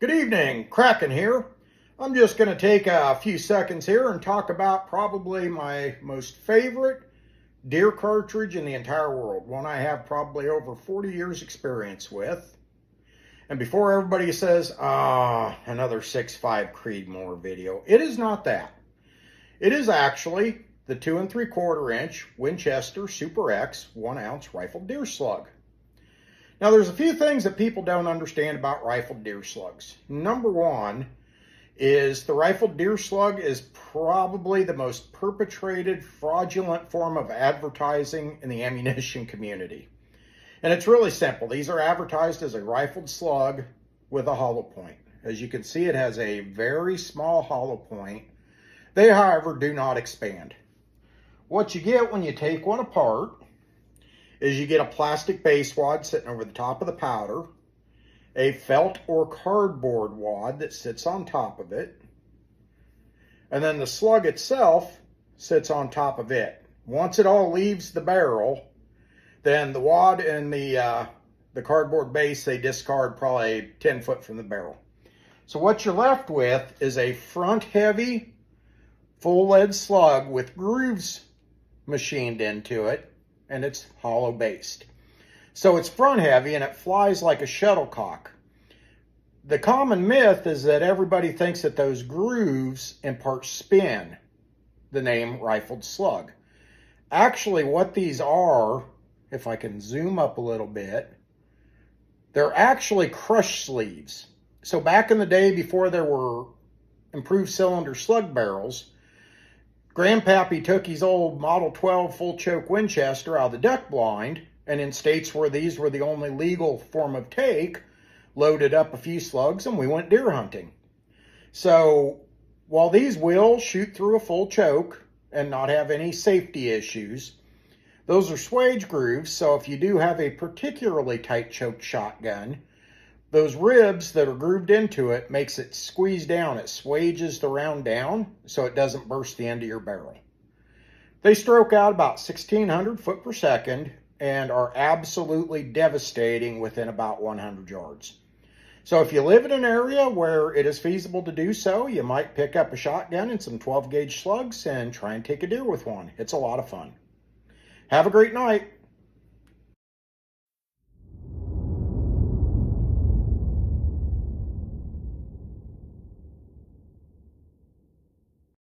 Good evening, Kraken here. I'm just going to take a few seconds here and talk about probably my most favorite deer cartridge in the entire world, one I have probably over 40 years experience with. And before everybody says, another 6.5 Creedmoor video, it is not that. It is actually the 2 3/4 inch Winchester Super X 1 ounce rifled deer slug. Now, there's a few things that people don't understand about rifled deer slugs. Number one is the rifled deer slug is probably the most perpetrated fraudulent form of advertising in the ammunition community. And it's really simple. These are advertised as a rifled slug with a hollow point. As you can see, it has a very small hollow point. They, however, do not expand. What you get when you take one apart is you get a plastic base wad sitting over the top of the powder, a felt or cardboard wad that sits on top of it, and then the slug itself sits on top of it. Once it all leaves the barrel, then the wad and the cardboard base, they discard probably 10 foot from the barrel. So what you're left with is a front-heavy, full-lead slug with grooves machined into it, and it's hollow based. So it's front heavy and it flies like a shuttlecock. The common myth is that everybody thinks that those grooves impart spin, the name rifled slug. Actually, what these are, if I can zoom up a little bit, they're actually crush sleeves. So back in the day before there were improved cylinder slug barrels, Grandpappy took his old Model 12 full choke Winchester out of the duck blind, and in states where these were the only legal form of take, loaded up a few slugs and we went deer hunting. So while these will shoot through a full choke and not have any safety issues, those are swage grooves. So if you do have a particularly tight choked shotgun, those ribs that are grooved into it makes it squeeze down. It swages the round down so it doesn't burst the end of your barrel. They stroke out about 1,600 foot per second and are absolutely devastating within about 100 yards. So if you live in an area where it is feasible to do so, you might pick up a shotgun and some 12 gauge slugs and try and take a deer with one. It's a lot of fun. Have a great night.